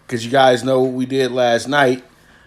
because you guys know what we did last night.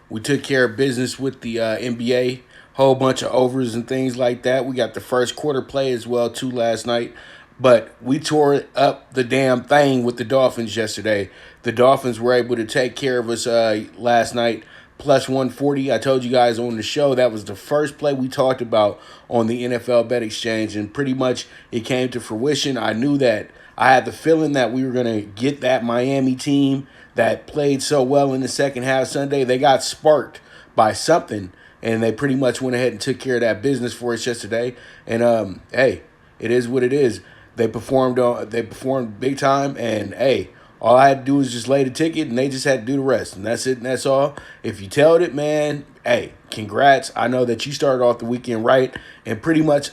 We took care of business with the NBA, whole bunch of overs and things like that. We got the first quarter play as well too last night. But we tore up the damn thing with the Dolphins yesterday. The Dolphins were able to take care of us last night. Plus 140. I told you guys on the show that was the first play we talked about on the NFL Bet Exchange, and pretty much it came to fruition. I knew that. I had the feeling that we were going to get that Miami team that played so well in the second half Sunday. They got sparked by something, and they pretty much went ahead and took care of that business for us yesterday. And hey, it is what it is. They performed big time, and hey, all I had to do was just lay the ticket, and they just had to do the rest, and that's it, and that's all. If you tailed it, man, hey, congrats. I know that you started off the weekend right, and I pretty much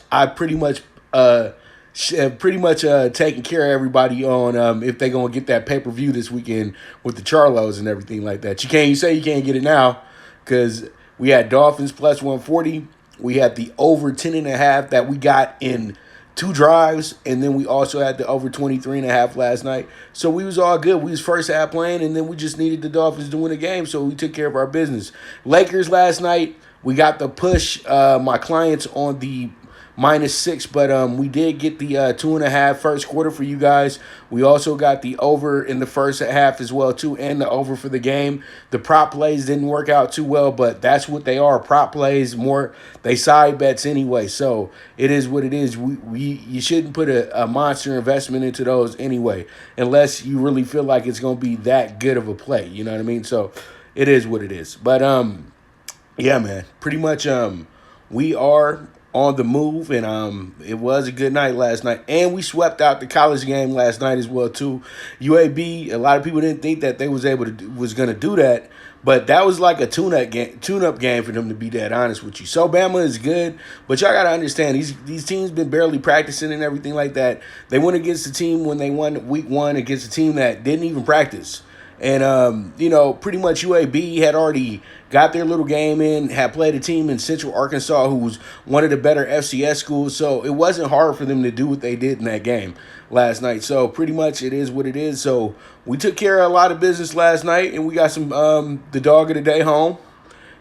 taking care of everybody on if they're gonna get that pay-per-view this weekend with the Charlos and everything like that. You say you can't get it now because we had Dolphins plus 140. We had the over 10.5 that we got in 2 drives, and then we also had the over 23.5 last night. So we was all good. We was first half playing, and then we just needed the Dolphins to win the game, so we took care of our business. Lakers last night, we got the push. My clients on the -6, but we did get the 2.5 first quarter for you guys. We also got the over in the first half as well too, and the over for the game. The prop plays didn't work out too well, but that's what they are. Prop plays, more they side bets anyway. So it is what it is. You shouldn't put a monster investment into those anyway, unless you really feel like it's gonna be that good of a play. You know what I mean? So it is what it is. But yeah, man, pretty much we are on the move, and it was a good night last night, and we swept out the college game last night as well too. UAB, a lot of people didn't think that they was going to do that, but that was like a tune-up game for them, to be that honest with you. So Bama is good, but y'all got to understand these teams been barely practicing and everything like that. They went against the team when they won week 1 against a team that didn't even practice. And, pretty much UAB had already got their little game in, had played a team in Central Arkansas who was one of the better FCS schools. So it wasn't hard for them to do what they did in that game last night. So pretty much it is what it is. So we took care of a lot of business last night, and we got some the dog of the day home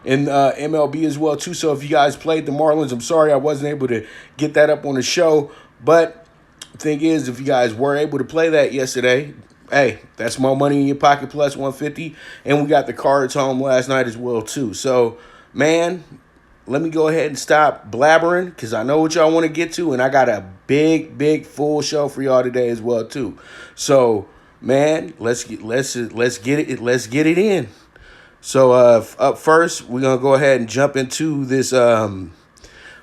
in MLB as well too. So if you guys played the Marlins, I'm sorry I wasn't able to get that up on the show. But the thing is, if you guys were able to play that yesterday, hey, that's more money in your pocket, plus 150. And we got the cards home last night as well, too. So, man, let me go ahead and stop blabbering because I know what y'all want to get to. And I got a big, full show for y'all today as well, too. So, man, let's get it in. So, up first, we're going to go ahead and jump into this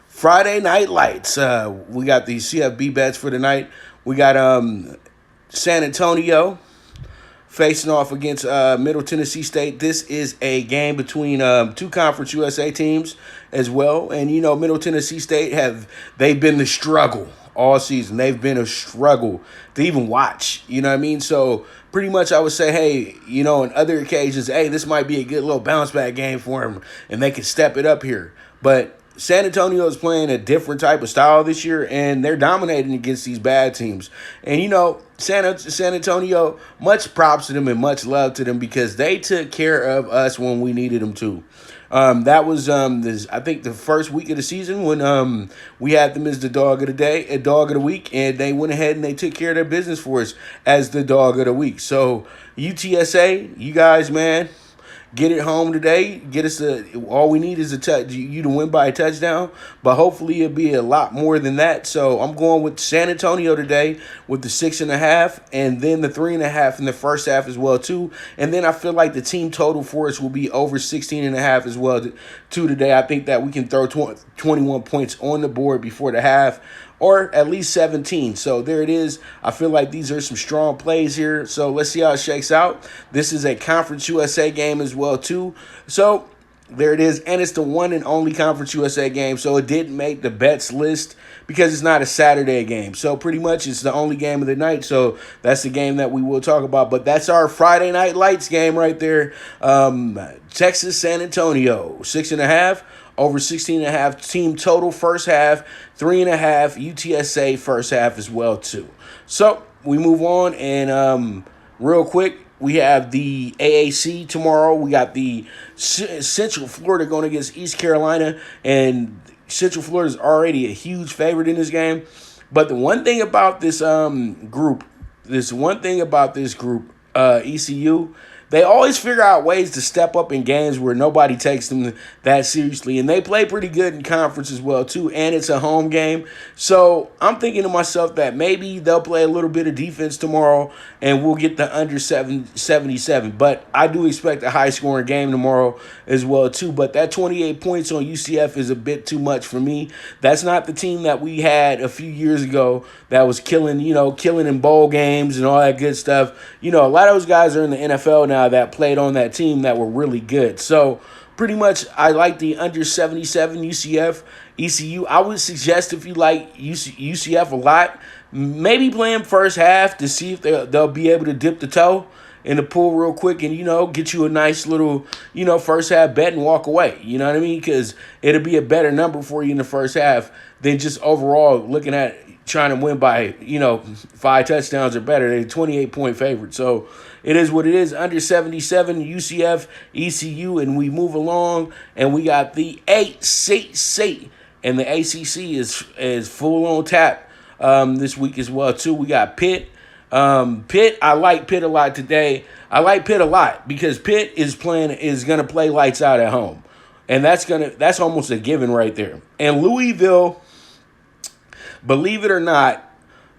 Friday Night Lights. We got the CFB bets for the night. We got San Antonio facing off against Middle Tennessee State. This is a game between 2 Conference USA teams as well. And, Middle Tennessee State they've been the struggle all season. They've been a struggle to even watch. You know what I mean? So pretty much I would say, hey, on other occasions, hey, this might be a good little bounce back game for them, and they can step it up here. But San Antonio is playing a different type of style this year, and they're dominating against these bad teams. And, San Antonio, much props to them and much love to them because they took care of us when we needed them to. That was, I think, the first week of the season when we had them as the dog of the day, a dog of the week, and they went ahead and they took care of their business for us as the dog of the week. So, UTSA, you guys, man, get it home today. Get us all we need is you to win by a touchdown, but hopefully it'll be a lot more than that. So I'm going with San Antonio today with the 6.5, and then the 3.5 in the first half as well too. And then I feel like the team total for us will be over 16.5 as well too today. I think that we can throw 21 points on the board before the half, or at least 17. So there it is. I feel like these are some strong plays here. So let's see how it shakes out. This is a Conference USA game as well, too. So there it is. And it's the one and only Conference USA game. So it didn't make the bets list because it's not a Saturday game. So pretty much it's the only game of the night. So that's the game that we will talk about. But that's our Friday Night Lights game right there. Texas, San Antonio, 6.5. Over 16.5 team total first half, 3.5 UTSA first half as well too. So we move on, and real quick, we have the AAC tomorrow. We got the Central Florida going against East Carolina, and Central Florida is already a huge favorite in this game. But the one thing about this group, ECU, they always figure out ways to step up in games where nobody takes them that seriously. And they play pretty good in conference as well, too. And it's a home game. So I'm thinking to myself that maybe they'll play a little bit of defense tomorrow and we'll get the under 77. But I do expect a high-scoring game tomorrow as well, too. But that 28 points on UCF is a bit too much for me. That's not the team that we had a few years ago that was killing in bowl games and all that good stuff. A lot of those guys are in the NFL now that played on that team that were really good. So pretty much I like the under 77 UCF. ECU, I would suggest if you like UCF a lot, maybe play them first half to see if they'll be able to dip the toe in the pool real quick and, get you a nice little, first half bet and walk away. You know what I mean? Because it'll be a better number for you in the first half than just overall looking at trying to win by, 5 touchdowns or better. They're 28-point favorite. So it is what it is. Under 77, UCF, ECU, and we move along. And we got the ACC. And the ACC is full on tap this week as well, too. We got Pitt. Pitt, I like Pitt a lot today. I like Pitt a lot because Pitt is gonna play lights out at home. And that's almost a given right there. And Louisville, believe it or not,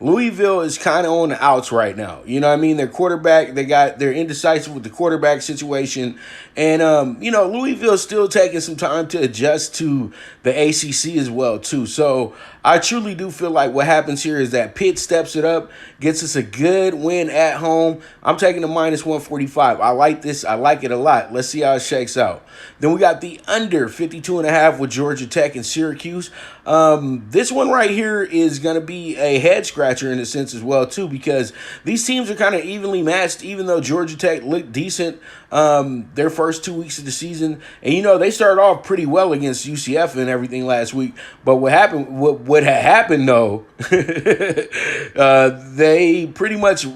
Louisville is kind of on the outs right now. You know what I mean? Their quarterback, they're indecisive with the quarterback situation. And, Louisville's still taking some time to adjust to the ACC as well, too. So I truly do feel like what happens here is that Pitt steps it up, gets us a good win at home. I'm taking the minus 145. I like this. I like it a lot. Let's see how it shakes out. Then we got the under 52.5 with Georgia Tech and Syracuse. This one right here is going to be a head scratcher in a sense as well, too, because these teams are kind of evenly matched, even though Georgia Tech looked decent their first 2 weeks of the season. And, they started off pretty well against UCF and everything last week. But what had happened, though, they pretty much,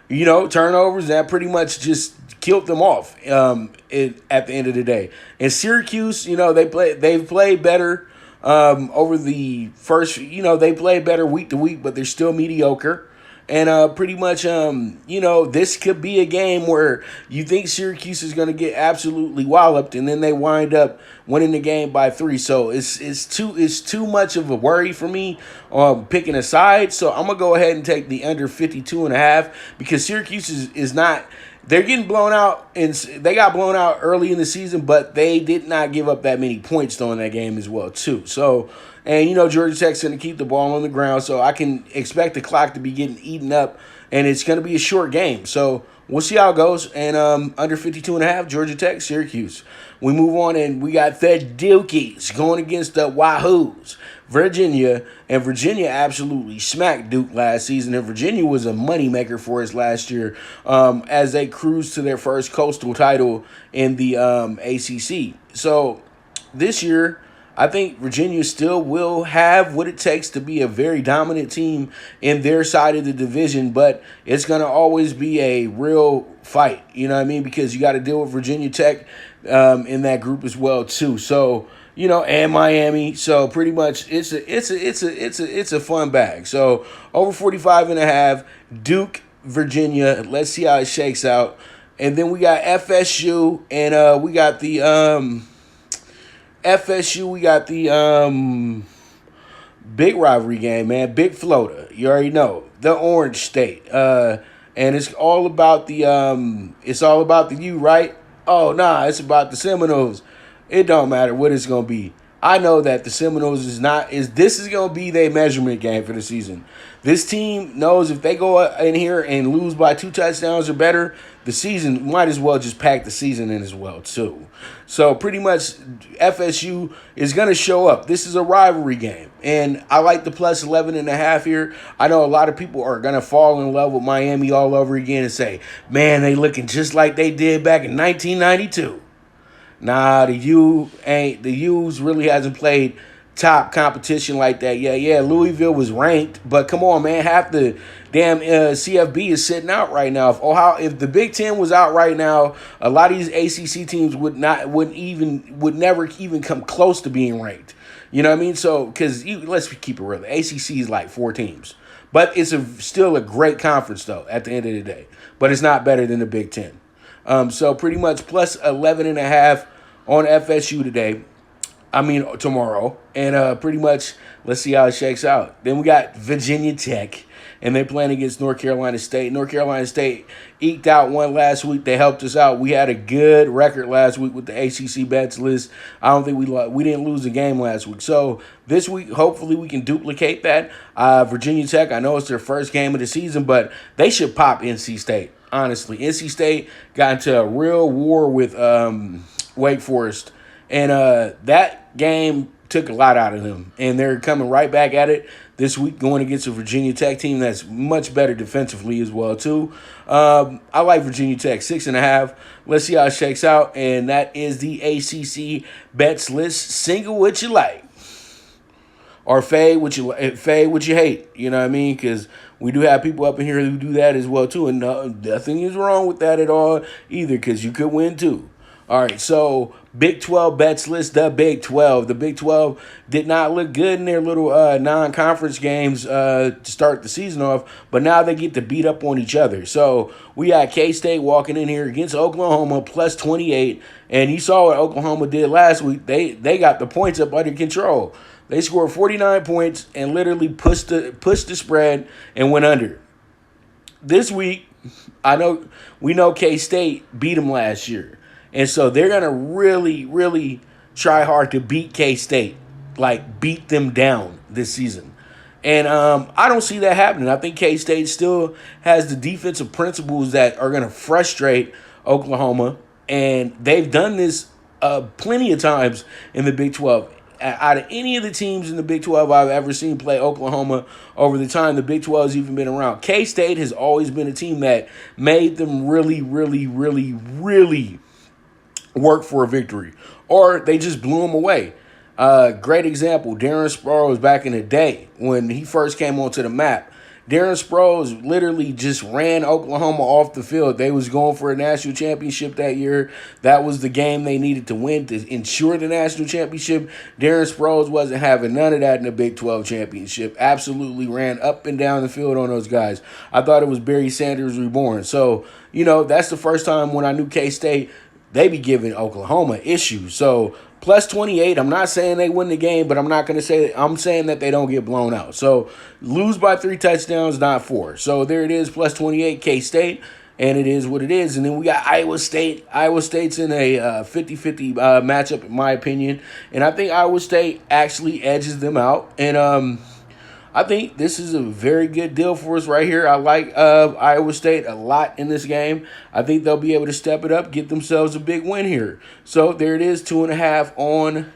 turnovers, that pretty much just killed them off at the end of the day. And Syracuse, they've played better over the first, they play better week to week, but they're still mediocre. And pretty much, this could be a game where you think Syracuse is going to get absolutely walloped, and then they wind up winning the game by 3. So it's too much of a worry for me picking a side. So I'm gonna go ahead and take the under 52.5 because Syracuse is not. They're getting blown out, and they got blown out early in the season, but they did not give up that many points though in that game as well too. So. And, Georgia Tech's going to keep the ball on the ground, so I can expect the clock to be getting eaten up, and it's going to be a short game. So we'll see how it goes. And under 52.5, Georgia Tech, Syracuse. We move on, and we got the Dukies going against the Wahoos, Virginia. And Virginia absolutely smacked Duke last season, and Virginia was a moneymaker for us last year as they cruised to their first coastal title in the ACC. So this year, I think Virginia still will have what it takes to be a very dominant team in their side of the division, but it's going to always be a real fight, you know what I mean? Because you got to deal with Virginia Tech in that group as well too. So, and Miami. So pretty much it's a fun bag. So over 45.5, Duke, Virginia. Let's see how it shakes out. And then we got FSU, and we got the big rivalry game, man. Big floater. You already know. The Orange State. And it's all about the U, right? Oh, nah, it's about the Seminoles. It don't matter what it's gonna be. I know that the Seminoles this is gonna be their measurement game for the season. This team knows if they go in here and lose by 2 touchdowns or better, the season might as well just pack the season in as well too. So pretty much FSU is going to show up. This is a rivalry game, and I like the plus 11.5 here. I know a lot of people are going to fall in love with Miami all over again and say, man, they looking just like they did back in 1992. Nah, the U's really hasn't played top competition like that. Yeah, Louisville was ranked, but come on, man, half the damn CFB is sitting out right now. If the Big Ten was out right now, a lot of these ACC teams would never even come close to being ranked. You know what I mean? So, because let's keep it real, the ACC is like 4 teams, but it's still a great conference though. At the end of the day, but it's not better than the Big Ten. So pretty much plus 11.5 on FSU today. Tomorrow. And pretty much, let's see how it shakes out. Then we got Virginia Tech, and they're playing against North Carolina State. North Carolina State eked out one last week. They helped us out. We had a good record last week with the ACC bets list. I don't think we didn't lose a game last week. So this week, hopefully we can duplicate that. Virginia Tech, I know it's their first game of the season, but they should pop NC State. Honestly, NC State got into a real war with Wake Forest. And that game took a lot out of them. And they're coming right back at it this week, going against a Virginia Tech team that's much better defensively as well, too. I like Virginia Tech, 6.5. Let's see how it shakes out. And that is the ACC bets list. Single what you like. Or fade what you hate. You know what I mean? Because we do have people up in here who do that as well, too. And nothing is wrong with that at all either, because you could win, too. All right, so Big 12 bets list, the Big 12. The Big 12 did not look good in their little non-conference games to start the season off, but now they get to beat up on each other. So we got K-State walking in here against Oklahoma, plus 28. And you saw what Oklahoma did last week. They got the points up under control. They scored 49 points and literally pushed the spread and went under. This week, we know K-State beat them last year. And so they're going to really, really try hard to beat K-State, like beat them down this season. And I don't see that happening. I think K-State still has the defensive principles that are going to frustrate Oklahoma. And they've done this plenty of times in the Big 12. Out of any of the teams in the Big 12 I've ever seen play Oklahoma over the time the Big 12 has even been around, K-State has always been a team that made them really, really, really, really work for a victory, or they just blew them away. Great example, Darren Sproles back in the day when he first came onto the map. Darren Sproles literally just ran Oklahoma off the field. They was going for a national championship that year. That was the game they needed to win to ensure the national championship. Darren Sproles wasn't having none of that in the Big 12 championship. Absolutely ran up and down the field on those guys. I thought it was Barry Sanders reborn. So, that's the first time when I knew K-State, they be giving Oklahoma issues. So plus 28, I'm not saying they win the game, but I'm not going to say that. I'm saying that they don't get blown out. So lose by 3 touchdowns, not 4. So there it is, plus 28, K-State, and it is what it is. And then we got Iowa State. Iowa State's in a 50-50 matchup, in my opinion. And I think Iowa State actually edges them out. And I think this is a very good deal for us right here. I like Iowa State a lot in this game. I think they'll be able to step it up, get themselves a big win here. So there it is, 2.5 on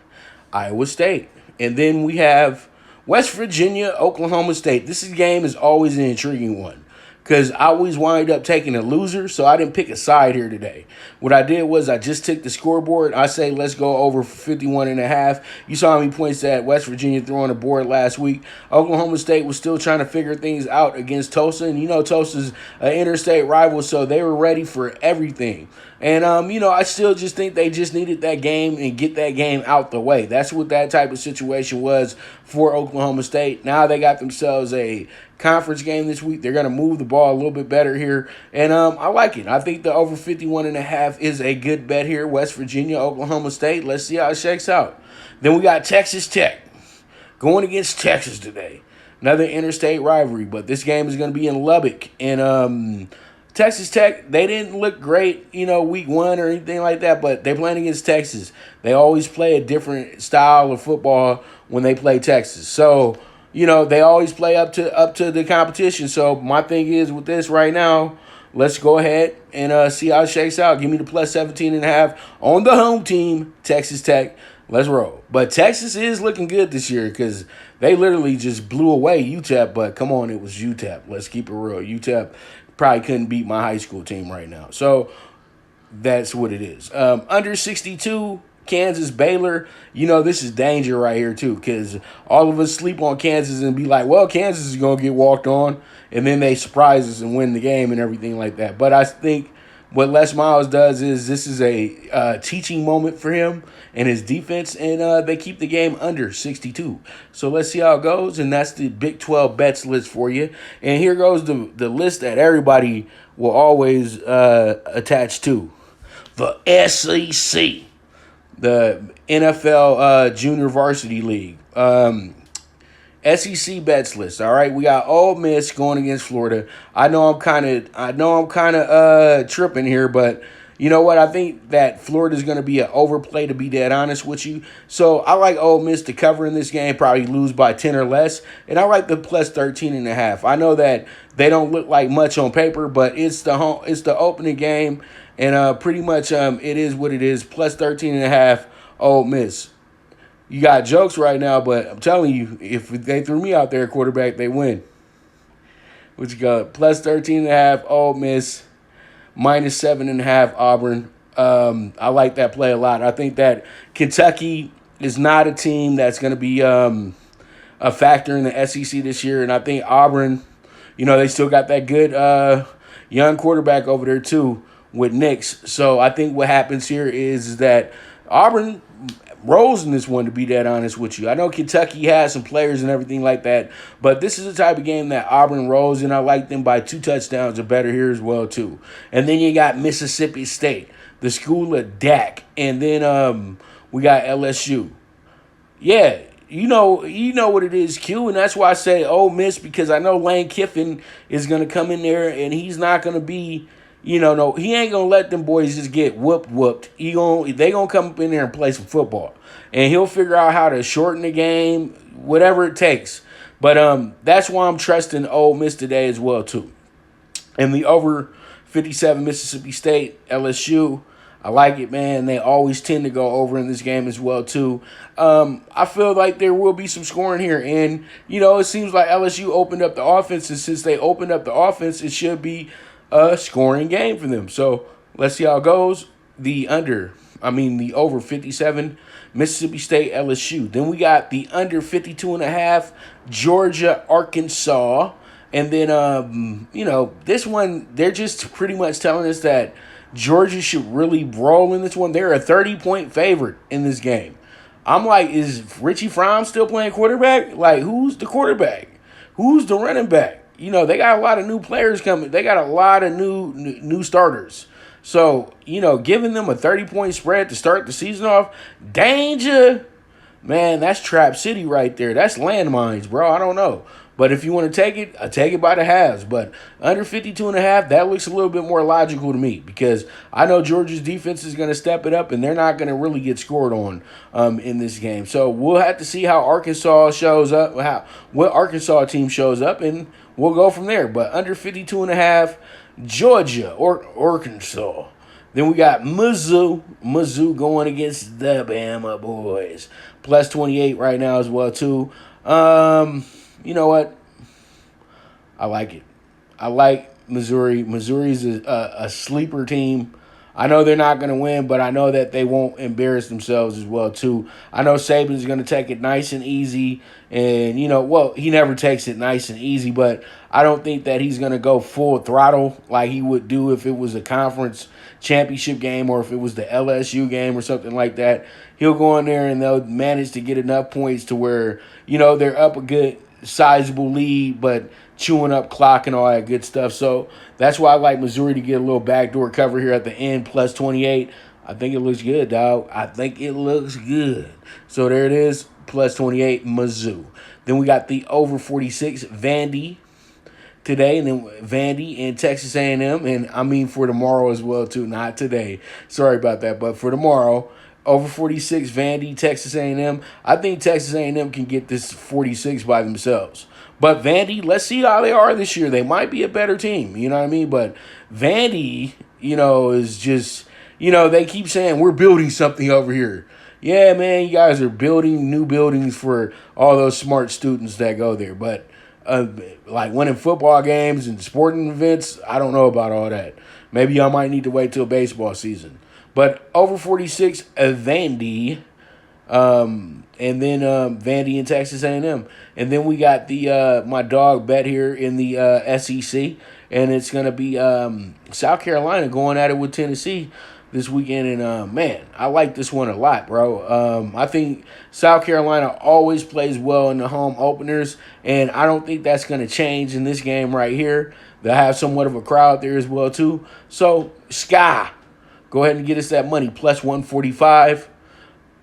Iowa State. And then we have West Virginia, Oklahoma State. This game is always an intriguing one because I always wind up taking a loser, so I didn't pick a side here today. What I did was I just took the scoreboard. I say let's go over 51.5. You saw how many points that West Virginia threw on the board last week. Oklahoma State was still trying to figure things out against Tulsa, and Tulsa's an interstate rival, so they were ready for everything. And, I still just think they just needed that game and get that game out the way. That's what that type of situation was for Oklahoma State. Now they got themselves a conference game this week. They're going to move the ball a little bit better here. And I like it. I think the over 51.5 is a good bet here. West Virginia, Oklahoma State. Let's see how it shakes out. Then we got Texas Tech going against Texas today. Another interstate rivalry, but this game is going to be in Lubbock. And Texas Tech, they didn't look great, week 1 or anything like that, but they're playing against Texas. They always play a different style of football when they play Texas. So, they always play up to the competition. So my thing is with this right now, let's go ahead and see how it shakes out. Give me the plus 17.5 on the home team, Texas Tech. Let's roll. But Texas is looking good this year because they literally just blew away UTEP. But come on, it was UTEP. Let's keep it real. UTEP probably couldn't beat my high school team right now. So that's what it is. Under 62, Kansas, Baylor, this is danger right here too, because all of us sleep on Kansas and be like, well, Kansas is going to get walked on, and then they surprise us and win the game and everything like that. But I think what Les Miles does is this is a teaching moment for him and his defense, and they keep the game under 62. So let's see how it goes, and that's the Big 12 bets list for you. And here goes the list that everybody will always attach to. The SEC. The NFL Junior Varsity League. SEC bets list. All right, we got Ole Miss going against Florida. I know I'm kind of tripping here, but you know what? I think that Florida is going to be an overplay, to be dead honest with you. So I like Ole Miss to cover in this game, probably lose by 10 or less, and I like the plus 13.5. I know that they don't look like much on paper, but it's the opening game. And pretty much it is what it is. Plus 13.5, Ole Miss. You got jokes right now, but I'm telling you, if they threw me out there at quarterback, they win. What you got? Plus 13.5, Ole Miss. Minus 7.5, Auburn. I like that play a lot. I think that Kentucky is not a team that's going to be a factor in the SEC this year. And I think Auburn, they still got that good young quarterback over there too, with Nix. So I think what happens here is that Auburn rolls in this one, to be that honest with you. I know Kentucky has some players and everything like that, but this is the type of game that Auburn rolls, and I like them by 2 touchdowns or better here as well too. And then you got Mississippi State, the school of Dak, and then we got LSU. Yeah, you know what it is, Q, and that's why I say Ole Miss, because I know Lane Kiffin is going to come in there, and he's not going to be, no, he ain't going to let them boys just get whooped. They going to come up in there and play some football, and he'll figure out how to shorten the game, whatever it takes. But that's why I'm trusting Ole Miss today as well, too. And the over 57 Mississippi State, LSU, I like it, man. They always tend to go over in this game as well, too. I feel like there will be some scoring here. And, it seems like LSU opened up the offense. And since they opened up the offense, it should be a scoring game for them. So let's see how it goes. The over 57, Mississippi State, LSU. Then we got the under 52.5, Georgia, Arkansas. And then, this one, they're just pretty much telling us that Georgia should really roll in this one. They're a 30-point favorite in this game. I'm like, is Richie Fromm still playing quarterback? Like, who's the quarterback? Who's the running back? They got a lot of new players coming. They got a lot of new starters. So, giving them a 30-point spread to start the season off, danger. Man, that's Trap City right there. That's landmines, bro. I don't know. But if you want to take it, I take it by the halves. But under 52.5, that looks a little bit more logical to me, because I know Georgia's defense is going to step it up, and they're not going to really get scored on in this game. So we'll have to see how Arkansas shows up, what Arkansas team shows up, and we'll go from there. But under 52.5, Georgia or Arkansas. Then we got Mizzou going against the Bama boys. Plus 28 right now as well, too. You know what? I like it. I like Missouri. Missouri's a sleeper team. I know they're not going to win, but I know that they won't embarrass themselves as well, too. I know Saban's going to take it nice and easy. And, he never takes it nice and easy, but I don't think that he's going to go full throttle like he would do if it was a conference championship game or if it was the LSU game or something like that. He'll go in there and they'll manage to get enough points to where, they're up a good sizable lead, but chewing up clock and all that good stuff. So that's why I like Missouri to get a little backdoor cover here at the end, plus 28. I think it looks good, dog. I think it looks good. So there it is, plus 28, Mizzou. Then we got the over 46, Vandy today, and then Vandy and Texas A&M, and I mean for tomorrow as well, too, not today. Sorry about that, but for tomorrow. Over 46, Vandy, Texas A&M. I think Texas A&M can get this 46 by themselves. But Vandy, let's see how they are this year. They might be a better team, you know what I mean? But Vandy, is just, they keep saying, we're building something over here. Yeah, man, you guys are building new buildings for all those smart students that go there. But, like winning football games and sporting events, I don't know about all that. Maybe y'all might need to wait till baseball season. But over 46, Vandy. And then Vandy and Texas A&M. And then we got the my dog bet here in the SEC. And it's going to be South Carolina going at it with Tennessee this weekend. And, man, I like this one a lot, bro. I think South Carolina always plays well in the home openers. And I don't think that's going to change in this game right here. They'll have somewhat of a crowd there as well, too. So, Sky, go ahead and get us that money, plus 145.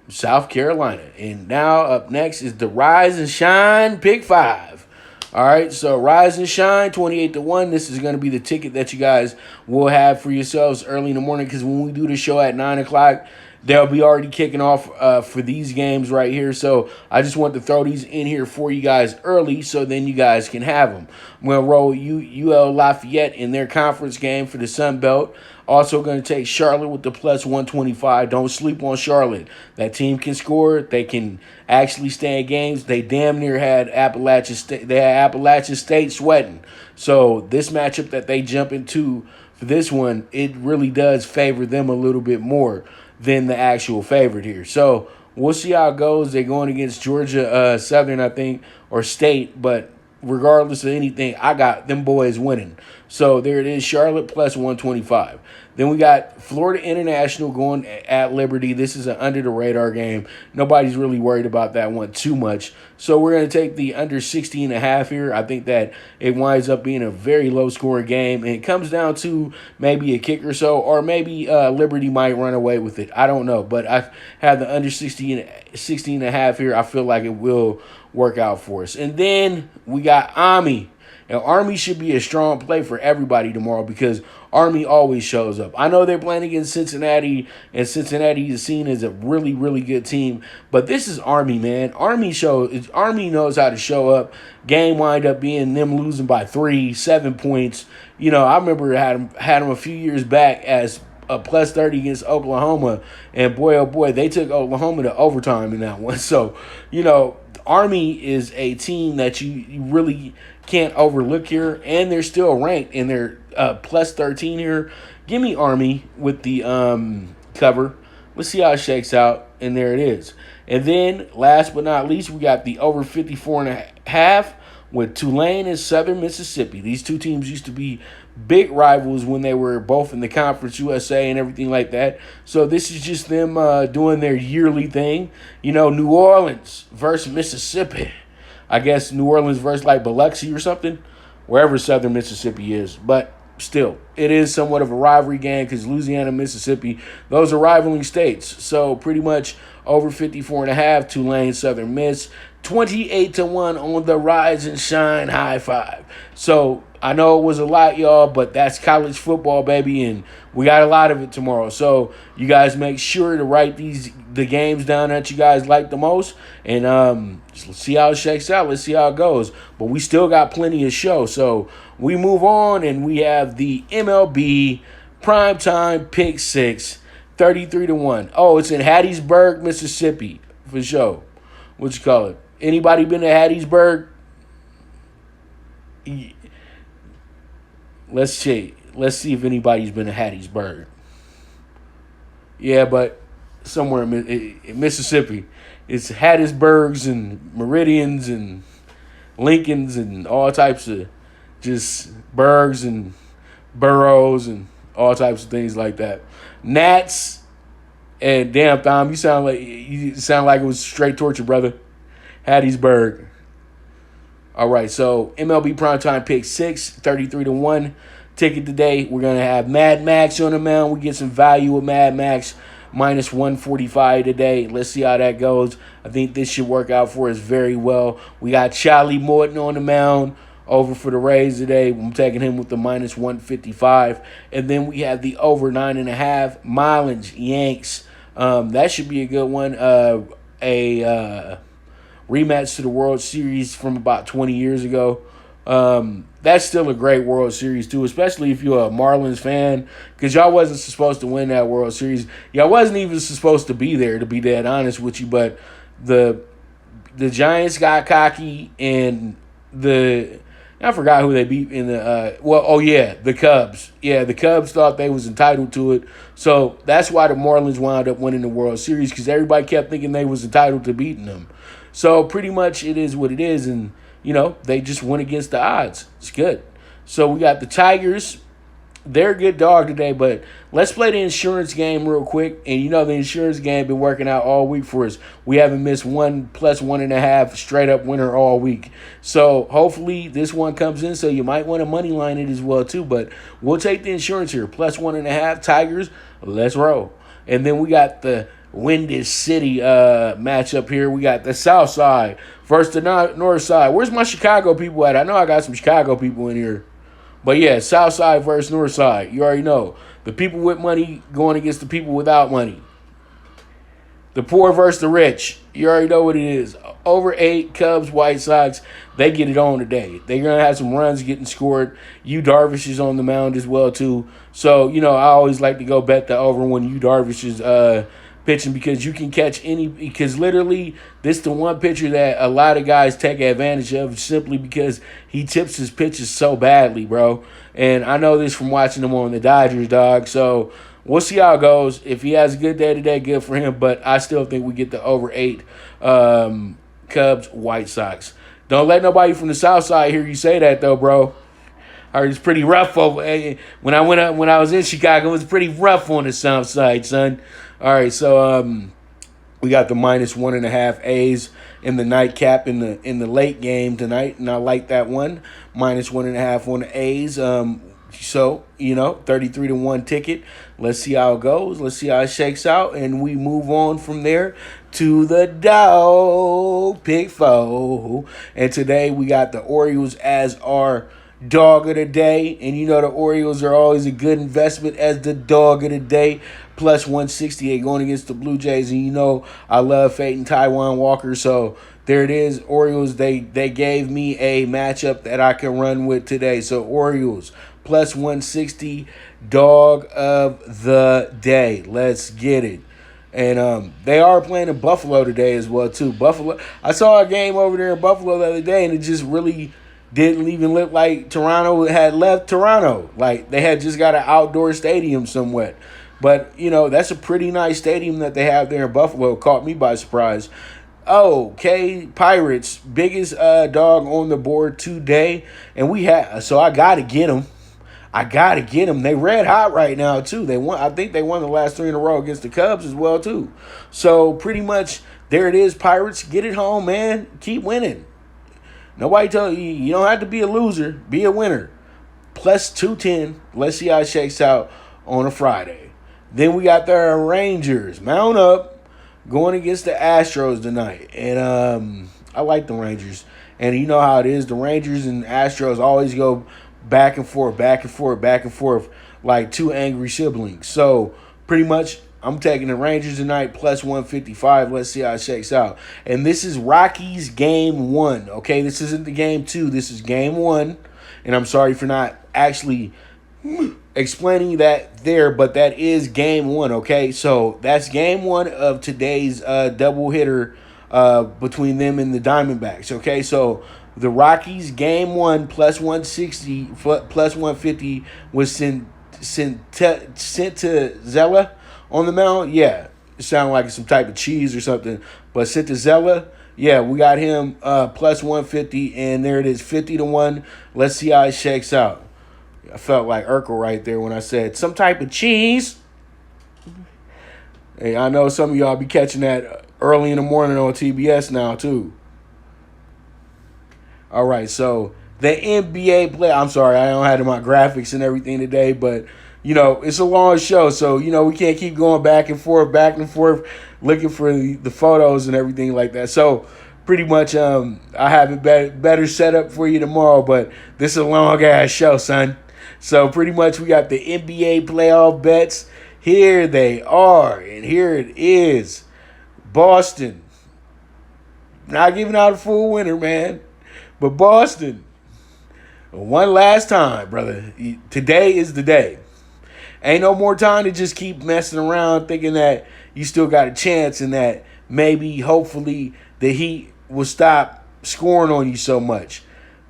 South Carolina. And now up next is the RiseNShine Pick 5. All right, so RiseNShine 28-1. This is going to be the ticket that you guys will have for yourselves early in the morning, because when we do the show at 9 o'clock, they'll be already kicking off for these games right here. So I just want to throw these in here for you guys early so then you guys can have them. I'm going to roll UL Lafayette in their conference game for the Sun Belt. Also going to take Charlotte with the plus 125. Don't sleep on Charlotte. That team can score. They can actually stay in games. They damn near had Appalachian State. They had Appalachian State sweating. So this matchup that they jump into for this one, it really does favor them a little bit more than the actual favorite here. So we'll see how it goes. They're going against Georgia Southern, I think, or State. But regardless of anything, I got them boys winning. So there it is, Charlotte plus 125. Then we got Florida International going at Liberty. This is an under-the-radar game. Nobody's really worried about that one too much. So we're going to take the under 60.5 here. I think that it winds up being a very low-scoring game. And it comes down to maybe a kick or so, or maybe Liberty might run away with it. I don't know. But I have the under 60.5 here. I feel like it will work out for us. And then we got Army. Now, Army should be a strong play for everybody tomorrow because Army always shows up. I know they're playing against Cincinnati, and Cincinnati is seen as a really, really good team. But this is Army, man. Army knows how to show up. Game wind up being them losing by 7 points. You know, I remember had them a few years back as a plus 30 against Oklahoma. And boy, oh boy, they took Oklahoma to overtime in that one. So, you know, Army is a team that you really can't overlook here, and they're still ranked in their plus 13 here. Give me Army with the cover. Let's see how it shakes out, and there it is. And then, last but not least, we got the over 54.5 with Tulane and Southern Mississippi. These two teams used to be big rivals when they were both in the Conference USA and everything like that. So this is just them doing their yearly thing. You know, New Orleans versus Mississippi. I guess New Orleans versus like Biloxi or something, wherever Southern Mississippi is. But still, it is somewhat of a rivalry game because Louisiana, Mississippi, those are rivaling states. So pretty much over 54.5, Tulane, Southern Miss, 28-1 on the RiseNShine high five. So I know it was a lot, y'all, but that's college football, baby, and we got a lot of it tomorrow. So you guys make sure to write the games down that you guys like the most, and let's see how it shakes out. Let's see how it goes. But we still got plenty of show. So we move on, and we have the MLB PrimeTime PK6, 33-1. Oh, it's in Hattiesburg, Mississippi, for sure. What you call it? Anybody been to Hattiesburg? Let's see. Let's see if anybody's been to Hattiesburg. Yeah, but somewhere in Mississippi. It's Hattiesburgs and Meridians and Lincolns and all types of just burgs and boroughs and all types of things like that. Nats and damn, Thom, you sound like it was straight torture, brother. Hattiesburg. All right, so MLB PrimeTime PK6, 33-1 ticket today. We're going to have Mad Max on the mound. We get some value with Mad Max, minus 145 today. Let's see how that goes. I think this should work out for us very well. We got Charlie Morton on the mound over for the Rays today. I'm taking him with the minus 155. And then we have the over 9.5, Marlins, Yanks. That should be a good one. Rematch to the World Series from about 20 years ago. That's still a great World Series, too, especially if you're a Marlins fan, because y'all wasn't supposed to win that World Series. Y'all wasn't even supposed to be there, to be dead honest with you, but the Giants got cocky, and the I forgot who they beat in the the Cubs. Yeah, the Cubs thought they was entitled to it. So that's why the Marlins wound up winning the World Series, because everybody kept thinking they was entitled to beating them. So pretty much it is what it is, and they just went against the odds. It's good. So we got the Tigers. They're a good dog today, but let's play the insurance game real quick. And the insurance game been working out all week for us. We haven't missed one plus 1.5 straight up winner all week. So hopefully this one comes in. So you might want to money line it as well too. But we'll take the insurance here. Plus 1.5 Tigers. Let's roll. And then we got the Windy City matchup here. We got the South Side versus the North Side. Where's my Chicago people at? I know I got some Chicago people in here. But yeah, South Side versus North Side. You already know. The people with money going against the people without money. The poor versus the rich. You already know what it is. Over 8, Cubs, White Sox. They get it on today. They're going to have some runs getting scored. Yu Darvish is on the mound as well, too. So, I always like to go bet the over when Yu Darvish is pitching, because you can catch any, because literally this is the one pitcher that a lot of guys take advantage of, simply because he tips his pitches so badly, bro. And I know this from watching him on the Dodgers, dog. So we'll see how it goes. If he has a good day today, good for him. But I still think we get the over 8 Cubs, White Sox. Don't let nobody from the South Side hear you say that, though, bro. Or it's pretty rough over when I was in Chicago. It was pretty rough on the South Side, son. All right, so we got the minus 1.5 A's in the nightcap in the late game tonight, and I like that one. Minus 1.5 on the A's. So 33-1 ticket. Let's see how it goes. Let's see how it shakes out, and we move on from there to the Dog PK4. And today we got the Orioles as our dog of the day, and the Orioles are always a good investment as the dog of the day. Plus 168 going against the Blue Jays, and I love fading Taiwan Walker, so there it is. Orioles, they gave me a matchup that I can run with today. So Orioles plus 160, dog of the day. Let's get it. And they are playing in Buffalo today as well too. Buffalo, I saw a game over there in Buffalo the other day, and it just really didn't even look like Toronto had left Toronto. Like they had just got an outdoor stadium somewhat. But, that's a pretty nice stadium that they have there in Buffalo. Caught me by surprise. Okay, Pirates, biggest dog on the board today. And so I got to get them. They red hot right now, too. I think they won the last 3 in a row against the Cubs as well, too. So pretty much there it is, Pirates. Get it home, man. Keep winning. Nobody tell you, you don't have to be a loser. Be a winner. Plus 210. Let's see how it shakes out on a Friday. Then we got the Rangers. Mount up. Going against the Astros tonight. And I like the Rangers. And you know how it is. The Rangers and Astros always go back and forth, like two angry siblings. So pretty much I'm taking the Rangers tonight plus 155. Let's see how it shakes out. And this is Rockies game 1. Okay, this isn't the game 2. This is game 1. And I'm sorry for not actually explaining that there, but that is game 1. Okay, so that's game 1 of today's double hitter between them and the Diamondbacks. Okay, so the Rockies game 1 plus 160, plus 150 was sent to Zella on the mound. Yeah, it sounded like some type of cheese or something, but sent to Zella. Yeah, we got him plus 150, and there it is, 50-1. Let's see how it shakes out. I felt like Urkel right there when I said some type of cheese. Hey, I know some of y'all be catching that early in the morning on TBS now, too. All right, so the NBA play. I'm sorry, I don't have my graphics and everything today, but, it's a long show, so, we can't keep going back and forth, looking for the photos and everything like that. So, pretty much, I have it better set up for you tomorrow, but this is a long-ass show, son. So pretty much we got the NBA playoff bets. Here they are, and here it is. Boston. Not giving out a full winner, man. But Boston, one last time, brother. Today is the day. Ain't no more time to just keep messing around thinking that you still got a chance and that maybe, hopefully, the Heat will stop scoring on you so much.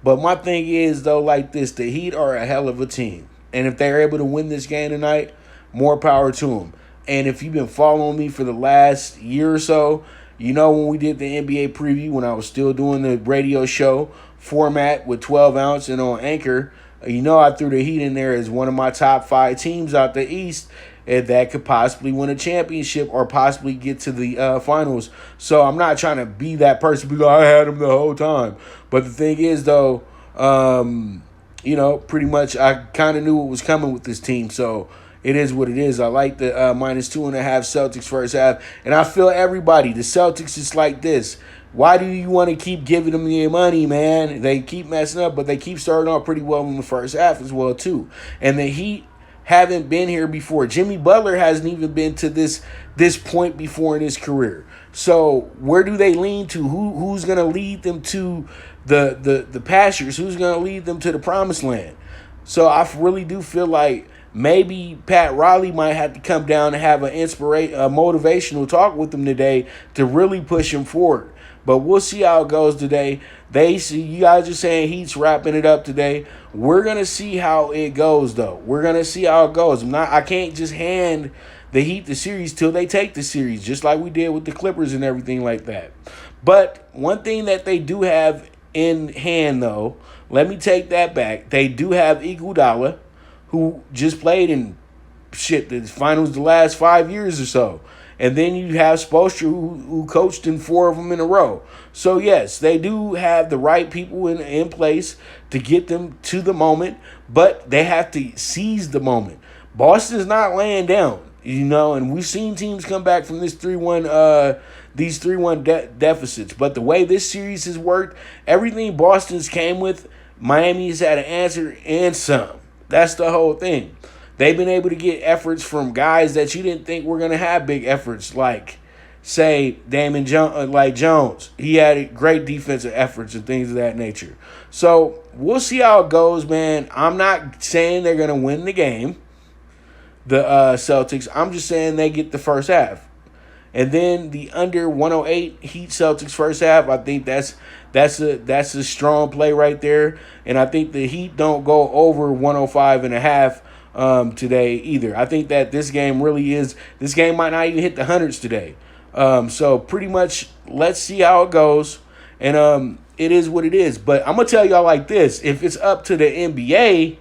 But my thing is, though, like this, the Heat are a hell of a team. And if they're able to win this game tonight, more power to them. And if you've been following me for the last year or so, you know when we did the NBA preview, when I was still doing the radio show format with 12 ounce and on Anchor, you know I threw the Heat in there as one of my top 5 teams out the East that could possibly win a championship or possibly get to the finals. So I'm not trying to be that person because I had them the whole time. But the thing is, though, pretty much I kind of knew what was coming with this team. So it is what it is. I like the -2.5 Celtics first half. And I feel everybody, the Celtics is like this. Why do you want to keep giving them your money, man? They keep messing up, but they keep starting off pretty well in the first half as well, too. And the Heat haven't been here before. Jimmy Butler hasn't even been to this point before in his career. So where do they lean to? Who's going to lead them to the pastures? Who's going to lead them to the promised land? So I really do feel like maybe Pat Riley might have to come down and have a motivational talk with them today to really push him forward. But we'll see how it goes today. You guys are saying Heat's wrapping it up today. We're gonna see how it goes, though. We're gonna see how it goes. I can't just hand the Heat the series till they take the series, just like we did with the Clippers and everything like that. But one thing that they do have in hand, though, let me take that back. They do have Iguodala, who just played in the finals the last 5 years or so. And then you have Spoelstra, who coached in 4 of them in a row. So, yes, they do have the right people in place to get them to the moment, but they have to seize the moment. Boston's not laying down, and we've seen teams come back from this 3-1 deficits. But the way this series has worked, everything Boston's came with, Miami's had an answer and some. That's the whole thing. They've been able to get efforts from guys that you didn't think were going to have big efforts, like, say, Jones. He had great defensive efforts and things of that nature. So we'll see how it goes, man. I'm not saying they're going to win the game, the Celtics. I'm just saying they get the first half. And then the under 108 Heat Celtics first half, I think that's a strong play right there. And I think the Heat don't go over 105.5 today either. I think that this game might not even hit the hundreds today. So pretty much let's see how it goes. And it is what it is. But I'm going to tell y'all like this. If it's up to the NBA,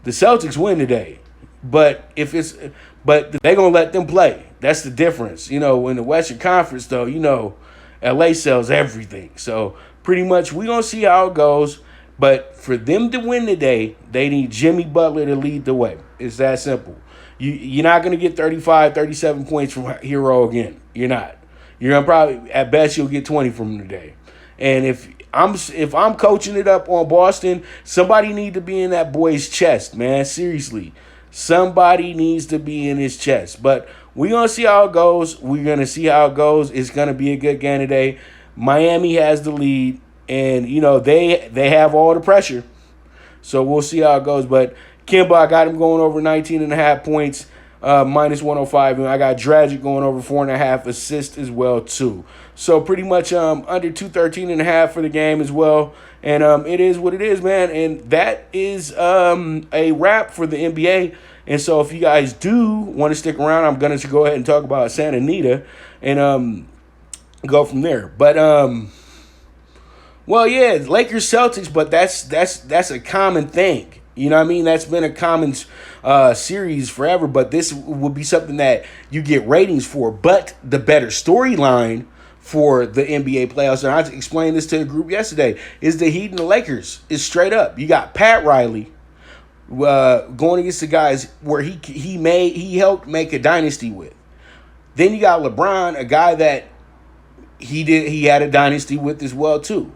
the Celtics win today. But they're going to let them play. That's the difference. In the Western Conference, though, LA sells everything. So pretty much we're going to see how it goes. But for them to win today, they need Jimmy Butler to lead the way. It's that simple. You're not going to get 35, 37 points from Hero again. You're not. You're going to probably, at best, you'll get 20 from him today. And if I'm coaching it up on Boston, somebody need to be in that boy's chest, man. Seriously. Somebody needs to be in his chest. But we're going to see how it goes. We're going to see how it goes. It's going to be a good game today. Miami has the lead. And, they have all the pressure. So we'll see how it goes. But Kemba, I got him going over 19.5 points, -105. And I got Dragic going over 4.5 assists as well, too. So pretty much under 213.5 for the game as well. And it is what it is, man. And that is a wrap for the NBA. And so if you guys do want to stick around, I'm going to go ahead and talk about Santa Anita and go from there. But well, yeah, Lakers Celtics, but that's a common thing. You know what I mean? That's been a common series forever, but this would be something that you get ratings for. But the better storyline for the NBA playoffs, and I explained this to the group yesterday, is the Heat and the Lakers. It's straight up. You got Pat Riley going against the guys where he helped make a dynasty with. Then you got LeBron, a guy that he had a dynasty with as well too.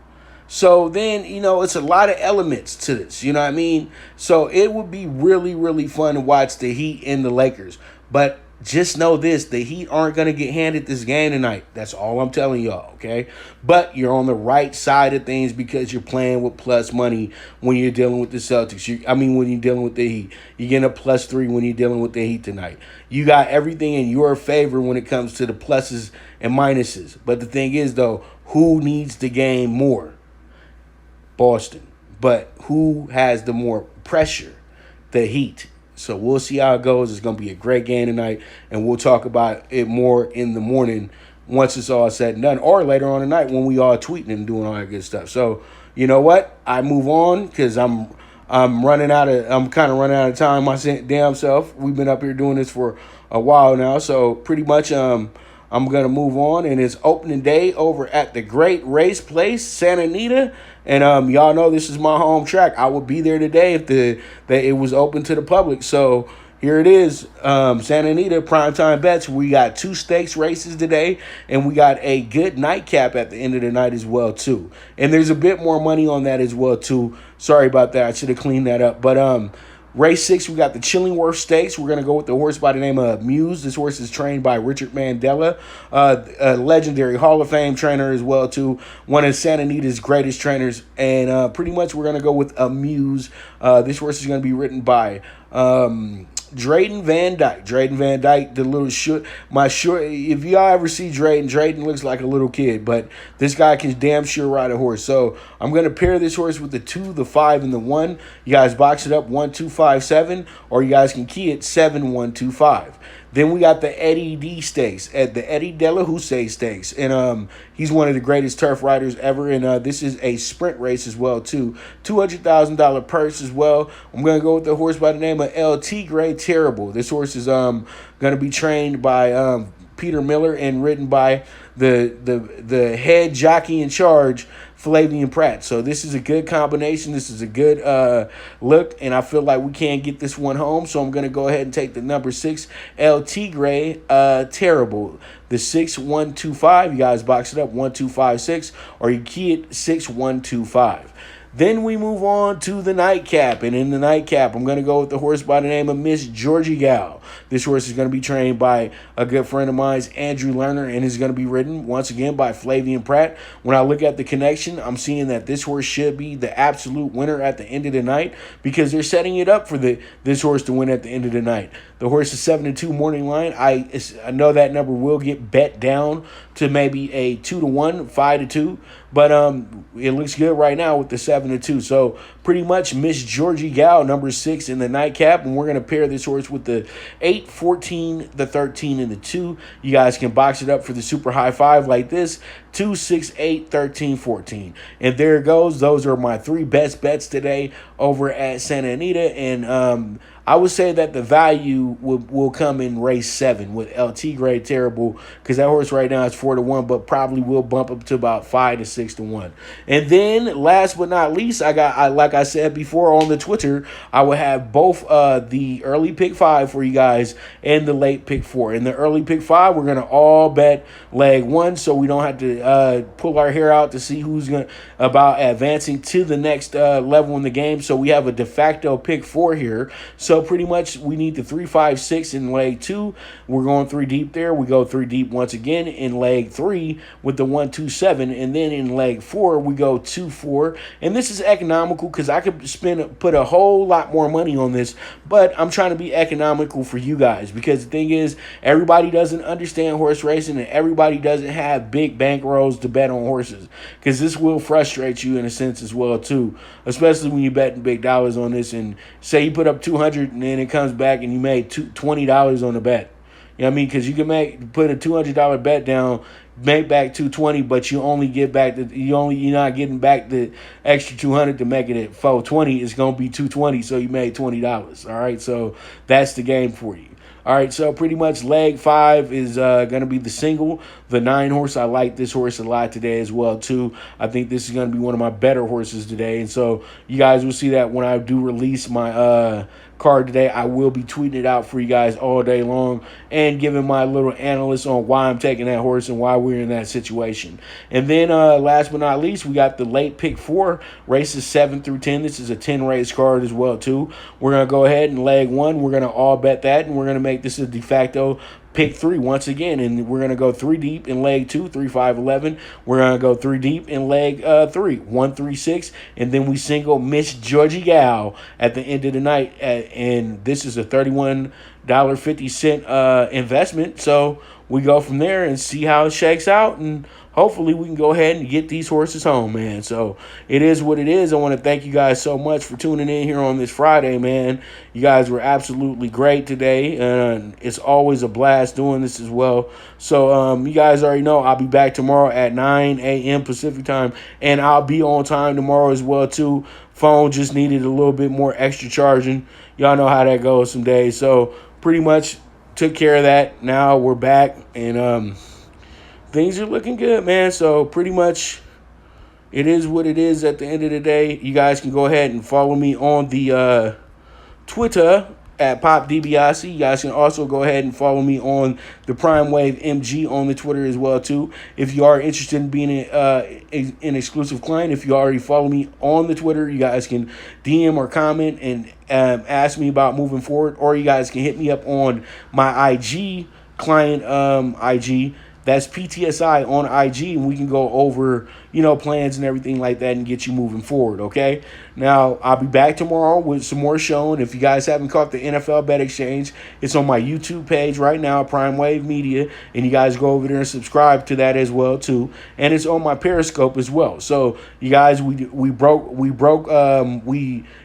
So then, it's a lot of elements to this, you know what I mean? So it would be really, really fun to watch the Heat and the Lakers. But just know this, the Heat aren't going to get handed this game tonight. That's all I'm telling y'all, okay? But you're on the right side of things because you're playing with plus money when you're dealing with the Celtics. When you're dealing with the Heat. You're getting a +3 when you're dealing with the Heat tonight. You got everything in your favor when it comes to the pluses and minuses. But the thing is, though, who needs the game more? Boston. But who has the more pressure? The Heat. So we'll see how it goes. It's going to be a great game tonight, and we'll talk about it more in the morning once it's all said and done, or later on tonight when we all tweeting and doing all that good stuff. So you know what? I move on because I'm kind of running out of time my damn self. We've been up here doing this for a while now, so pretty much I'm gonna move on, and it's opening day over at the Great Race Place, Santa Anita. And y'all know this is my home track. I would be there today if it was open to the public. So here it is, Santa Anita primetime bets. We got 2 stakes races today, and we got a good nightcap at the end of the night as well too. And there's a bit more money on that as well too. Sorry about that. I should have cleaned that up. But race 6, we got the Chillingworth Stakes. We're going to go with the horse by the name of Muse. This horse is trained by Richard Mandela, a legendary Hall of Fame trainer as well, too. One of Santa Anita's greatest trainers. And pretty much we're going to go with a Muse. This horse is going to be written by Drayden Van Dyke. Drayden Van Dyke, the little short. If y'all ever see Drayden looks like a little kid, but this guy can damn sure ride a horse. So I'm gonna pair this horse with the 2, the 5, and the 1. You guys box it up 1, 2, 5, 7, or you guys can key it 7, 1, 2, 5. Then we got the Eddie D Stakes at the Eddie De La Houssaye Stakes, and he's one of the greatest turf riders ever. And this is a sprint race as well too, $200,000 purse as well. I'm gonna go with the horse by the name of El Tigre Terrible. This horse is gonna be trained by Peter Miller and ridden by the head jockey in charge, Flavian Pratt. So this is a good combination. This is a good look, and I feel like we can't get this one home. So I'm going to go ahead and take the number 6, El Tigre Terrible. The 6, 1, 2, 5. You guys box it up 1, 2, 5, 6, or you key it 6, 1, 2, 5. Then we move on to the nightcap, and in the nightcap, I'm going to go with the horse by the name of Miss Georgie Gal. This horse is going to be trained by a good friend of mine, Andrew Lerner, and is going to be ridden once again by Flavian Pratt. When I look at the connection, I'm seeing that this horse should be the absolute winner at the end of the night because they're setting it up for this horse to win at the end of the night. The horse is 7-2 morning line. I know that number will get bet down to maybe a 2-1, 5-2, but it looks good right now with the 7-2. So pretty much Miss Georgie Gal, number 6 in the nightcap, and we're going to pair this horse with the 8, 14, the 13, and the 2. You guys can box it up for the super high 5 like this: 2, 6, 8, 13, 14. And there it goes. Those are my 3 best bets today over at Santa Anita, and I would say that the value will come in race 7 with El Tigre Terrible, because that horse right now is 4-1, but probably will bump up to about 5 to 6-1. And then last but not least, like I said before on the Twitter, I will have both the early pick 5 for you guys and the late pick 4. In the early pick 5, we're gonna all bet leg 1, so we don't have to pull our hair out to see who's about advancing to the next level in the game. So we have a de facto pick 4 here. So pretty much we need the 3, 5, 6 in leg 2. We're going 3 deep there. We go 3 deep once again in leg 3 with the 1, 2, 7, and then in leg 4 we go 2, 4. And this is economical because I could put a whole lot more money on this, but I'm trying to be economical for you guys because the thing is, everybody doesn't understand horse racing and everybody doesn't have big bankrolls to bet on horses, because this will frustrate you in a sense as well too, especially when you're betting big dollars on this, and say you put up 200 and then it comes back and you made $20 on the bet. You know what I mean? Because you can put a $200 bet down, make back 220, but you only get back you're not getting back the extra 200 to make it at 420. It's gonna be 220, so you made $20. All right, so that's the game for you. All right, so pretty much leg 5 is going to be the single, the 9 horse. I like this horse a lot today as well, too. I think this is going to be one of my better horses today. And so you guys will see that when I do release my card today. I will be tweeting it out for you guys all day long and giving my little analysis on why I'm taking that horse and why we're in that situation. And then last but not least, we got the late pick 4, races 7 through 10. This is a 10 race card as well, too. We're going to go ahead and leg 1. We're going to all bet that, and we're going to make this a de facto pick 3 once again, and we're going to go 3 deep in leg 2, 3, 5, 11. We're going to go 3 deep in leg 3, 1, 3, 6, and then we single Miss Georgie Gal at the end of the night, and this is a $31 $1.50 investment. So we go from there and see how it shakes out, and hopefully we can go ahead and get these horses home, man. So it is what it is. I want to thank you guys so much for tuning in here on this Friday, man. You guys were absolutely great today, and it's always a blast doing this as well. So you guys already know I'll be back tomorrow at 9 a.m. Pacific time, and I'll be on time tomorrow as well too. Phone just needed a little bit more extra charging. Y'all know how that goes some days. So pretty much took care of that. Now we're back, and things are looking good, man. So pretty much it is what it is at the end of the day. You guys can go ahead and follow me on the Twitter at PopDiBiase. You guys can also go ahead and follow me on the Prime Wave MG on the Twitter as well too. If you are interested in being an exclusive client, if you already follow me on the Twitter, you guys can DM or comment and ask me about moving forward, or you guys can hit me up on my IG client IG. That's PTSI on IG, and we can go over, plans and everything like that and get you moving forward, okay? Now, I'll be back tomorrow with some more showing. If you guys haven't caught the NFL Bet Exchange, it's on my YouTube page right now, Prime Wave Media, and you guys go over there and subscribe to that as well, too. And it's on my Periscope as well. So, you guys,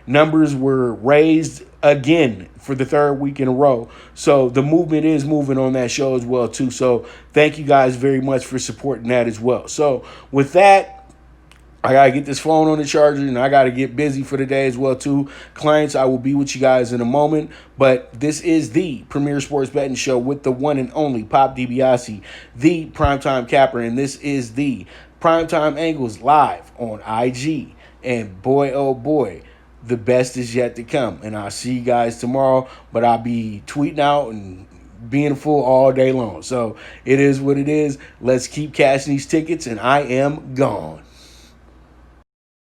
numbers were raised again for the third week in a row. So the movement is moving on that show as well too. So thank you guys very much for supporting that as well. So with that, I got to get this phone on the charger, and I got to get busy for the day as well too. Clients, I will be with you guys in a moment, but this is the Premier Sports Betting Show with the one and only Pop DiBiase, the Primetime Capper, and this is the Primetime Angles Live on IG. And boy, oh boy, the best is yet to come. And I'll see you guys tomorrow, but I'll be tweeting out and being a fool all day long. So it is what it is. Let's keep cashing these tickets, and I am gone.